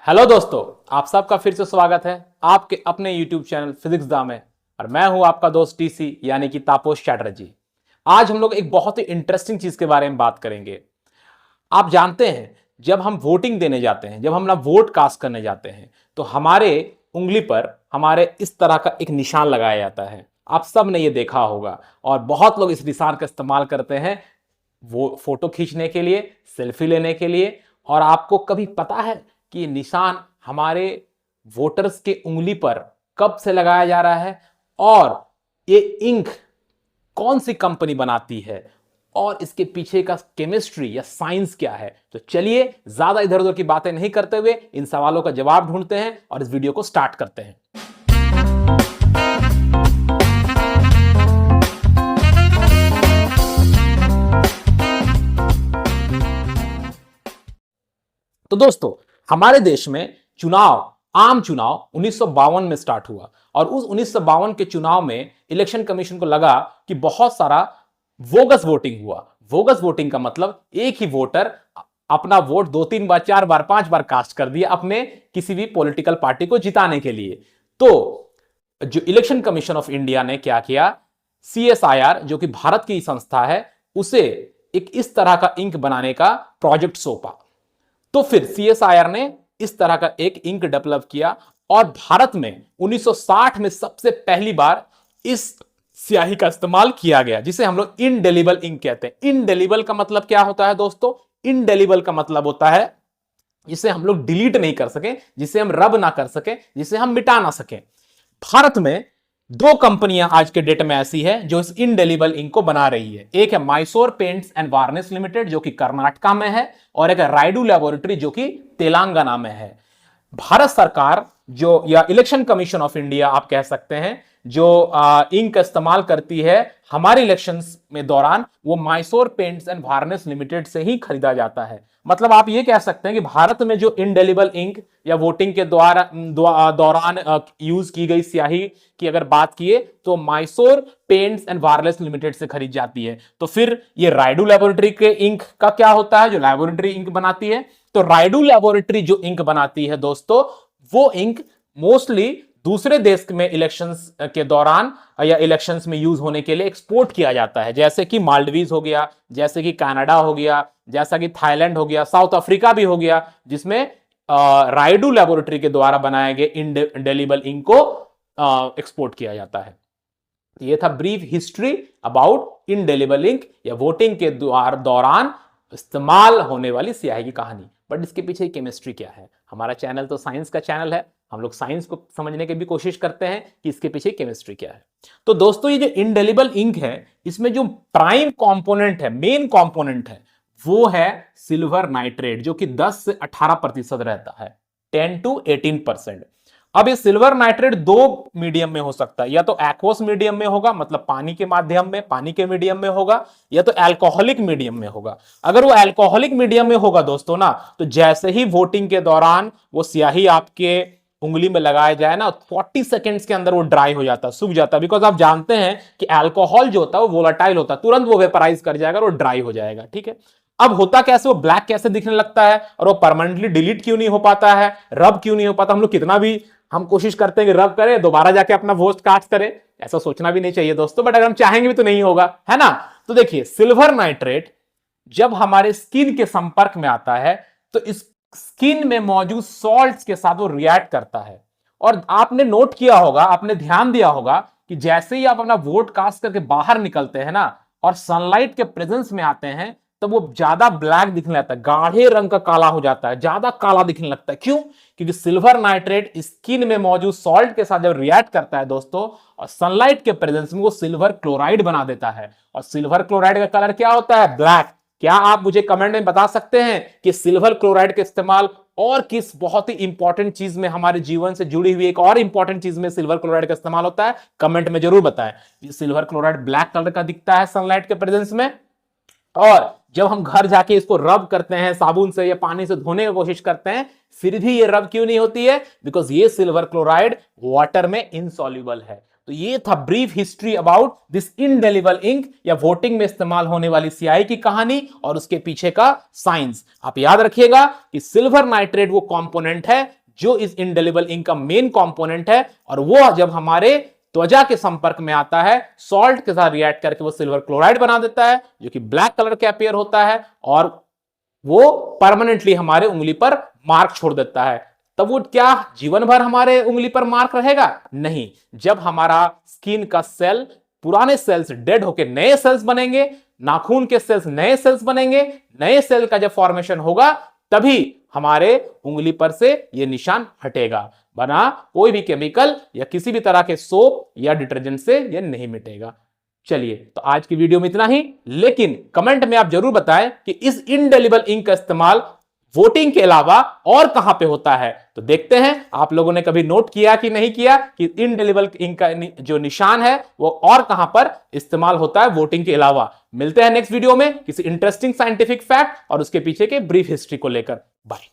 Hello दोस्तों, आप सबका फिर से स्वागत है आपके अपने YouTube चैनल फिजिक्स दा में। और मैं हूं आपका दोस्त टीसी यानी कि तापस चैटर्जी। आज हम लोग एक बहुत ही इंटरेस्टिंग चीज के बारे में बात करेंगे। आप जानते हैं, जब हम वोटिंग देने जाते हैं, जब हम अपना वोट कास्ट करने जाते हैं, तो हमारे उंगली पर हमारे इस तरह का एक निशान लगाया जाता है। आप सब ने ये देखा होगा और बहुत लोग इस निशान का इस्तेमाल करते हैं वो फोटो खींचने के लिए, सेल्फी लेने के लिए। और आपको कभी पता है कि ये निशान हमारे वोटर्स के उंगली पर कब से लगाया जा रहा है और ये इंक कौन सी कंपनी बनाती है और इसके पीछे का केमिस्ट्री या साइंस क्या है? तो चलिए ज्यादा इधर उधर की बातें नहीं करते हुए इन सवालों का जवाब ढूंढते हैं और इस वीडियो को स्टार्ट करते हैं। तो दोस्तों, हमारे देश में आम चुनाव 1952 में स्टार्ट हुआ और उस 1952 के चुनाव में इलेक्शन कमीशन को लगा कि बहुत सारा वोगस वोटिंग हुआ। वोगस वोटिंग का मतलब एक ही वोटर अपना वोट 2-3 बार, 4 बार, 5 बार कास्ट कर दिया अपने किसी भी पॉलिटिकल पार्टी को जिताने के लिए। तो जो इलेक्शन कमीशन ऑफ इंडिया ने क्या किया, CSIR जो कि भारत की संस्था है, उसे एक इस तरह का इंक बनाने का प्रोजेक्ट सौंपा। तो फिर CSIR ने इस तरह का एक इंक डेवलप किया और भारत में 1960 में सबसे पहली बार इस स्याही का इस्तेमाल किया गया, जिसे हम लोग इनडेलिबल इंक कहते हैं। इनडेलिबल का मतलब क्या होता है दोस्तों? इनडेलिबल का मतलब होता है जिसे हम लोग डिलीट नहीं कर सके, जिसे हम रब ना कर सके, जिसे हम मिटा ना सके। भारत में 2 कंपनियां आज के डेट में ऐसी है जो इस इनडेलिबल इंक को बना रही है। एक है Mysore paints and varnish limited जो कि कर्नाटका में है और एक है रायडू लैबोरेटरी जो कि तेलंगाना में है। भारत सरकार जो या इलेक्शन कमीशन ऑफ इंडिया आप कह सकते हैं, जो इंक का इस्तेमाल करती है हमारे इलेक्शंस में दौरान, वो Mysore paints and varnish limited से ही खरीदा जाता है। मतलब आप ये कह सकते हैं कि भारत में जो इनडेलिबल इंक या वोटिंग के दौरान यूज की गई स्याही की अगर बात किए तो Mysore paints and wireless limited से खरीद जाती है। तो फिर ये रायडू लेबोरेटरी के इंक का क्या होता है जो लेबोरेटरी इंक बनाती है? तो रायडू लेबोरेटरी जो इंक बनाती है दोस्तों, वो इंक मोस्टली दूसरे देश में इलेक्शंस के दौरान या इलेक्शंस में यूज होने के लिए एक्सपोर्ट किया जाता है, जैसे कि मालदीव्स हो गया, जैसे कि कनाडा हो गया, जैसा कि थाईलैंड हो गया, साउथ अफ्रीका भी हो गया, जिसमें रायडू लेबोरेटरी के द्वारा बनाए गए इंडेलिबल इंक को एक्सपोर्ट किया जाता है। यह था brief history about indelible ink या वोटिंग के दौरान इस्तेमाल होने वाली स्याही की कहानी। बट इसके पीछे केमिस्ट्री क्या है? हमारा चैनल तो साइंस का चैनल है, हम लोग साइंस को समझने की भी कोशिश करते हैं कि इसके पीछे केमिस्ट्री क्या है। तो दोस्तों, ये जो इनडेलिबल इंक है, इसमें जो प्राइम कंपोनेंट है, मेन कंपोनेंट है, वो है सिल्वर नाइट्रेट, जो कि 10 से 18% रहता है, 10 to 18%। अब ये सिल्वर नाइट्रेट 2 मीडियम में हो सकता है, या तो एक्वस मीडियम में होगा, मतलब पानी के माध्यम में, पानी के मीडियम में होगा, या तो अल्कोहलिक मीडियम में होगा। अगर वो अल्कोहलिक मीडियम में होगा दोस्तों ना, तो जैसे ही वोटिंग के दौरान वो स्याही आपके उंगली में लगाया जाए ना, 40 सेकेंड्स के अंदर वो ड्राई हो जाता है, सूख जाता है। बिकॉज आप जानते हैं कि अल्कोहल जो होता है वो वोलाटाइल होता है, तुरंत वो वेपराइज कर जाएगा और वो ड्राई हो जाएगा। ठीक है, अब होता कैसे, वो ब्लैक कैसे दिखने लगता है और वो परमानेंटली डिलीट क्यों नहीं हो पाता है, रब क्यों नहीं हो पाता? हम लोग कितना भी हम कोशिश करते हैं कि रब करें, दोबारा जाके अपना वोट कास्ट करें, ऐसा सोचना भी नहीं चाहिए दोस्तों, बट अगर हम चाहेंगे भी तो नहीं होगा, है ना? तो देखिए, सिल्वर नाइट्रेट जब हमारे स्किन के संपर्क में आता है तो इस स्किन में मौजूद सॉल्ट्स के साथ वो रिएक्ट करता है। और आपने नोट किया होगा, आपने ध्यान दिया होगा कि जैसे ही आप अपना वोट कास्ट करके बाहर निकलते हैं ना और सनलाइट के प्रेजेंस में आते हैं, तो वो ज्यादा ब्लैक दिखने लगता है, गाढ़े रंग का काला हो जाता है, ज्यादा काला दिखने लगता है। क्यों? क्योंकि सिल्वर नाइट्रेट स्किन में मौजूद सॉल्ट के साथ जब रिएक्ट करता है दोस्तों, और सनलाइट के प्रेजेंस में वो सिल्वर क्लोराइड बना देता है। और सिल्वर क्लोराइड का कलर क्या होता है? ब्लैक। क्या आप मुझे कमेंट में बता सकते हैं कि सिल्वर क्लोराइड का इस्तेमाल और किस बहुत ही इंपॉर्टेंट चीज में, हमारे जीवन से जुड़ी हुई एक और इंपॉर्टेंट चीज में सिल्वर क्लोराइड का इस्तेमाल होता है? कमेंट में जरूर बताएं। सिल्वर क्लोराइड ब्लैक कलर का दिखता है सनलाइट के प्रेजेंस में, और जब हम घर जाके इसको रब करते हैं, साबुन से या पानी से धोने की कोशिश करते हैं, फिर भी ये रब क्यों नहीं होती है? बिकॉज ये सिल्वर क्लोराइड वाटर में इनसॉल्युबल है। तो तो ये था brief history about this indelible ink या वोटिंग में इस्तेमाल होने वाली स्याही की कहानी और उसके पीछे का साइंस। आप याद रखिएगा कि सिल्वर नाइट्रेट वो कंपोनेंट है जो इस इंडेलिबल इंक का मेन कंपोनेंट है, और वो जब हमारे त्वचा के संपर्क में आता है सॉल्ट के साथ रिएक्ट करके वो सिल्वर क्लोराइड बना देता है, जो कि ब्लैक कलर के अपीयर होता है, और वो परमानेंटली हमारे उंगली पर मार्क छोड़ देता है। तब वो क्या जीवन भर हमारे उंगली पर मार्क रहेगा? नहीं। जब हमारा स्किन का सेल, पुराने सेल्स डेड होकर नए सेल्स बनेंगे, नाखून के सेल्स नए सेल्स बनेंगे, नए सेल का जब फॉर्मेशन होगा तभी हमारे उंगली पर से ये निशान हटेगा, बना कोई भी केमिकल या किसी भी तरह के सोप या डिटर्जेंट से ये नहीं मिटेगा। चलिए, तो आज की वीडियो में इतना ही, लेकिन कमेंट में आप जरूर बताएं कि इस इंडेलिबल इंक का इस्तेमाल वोटिंग के अलावा और कहां पे होता है। तो देखते हैं आप लोगों ने कभी नोट किया कि नहीं किया कि इंडेलिबल इंक का जो निशान है वो और कहां पर इस्तेमाल होता है वोटिंग के अलावा। मिलते हैं नेक्स्ट वीडियो में किसी इंटरेस्टिंग साइंटिफिक फैक्ट और उसके पीछे के ब्रीफ हिस्ट्री को लेकर। बाय।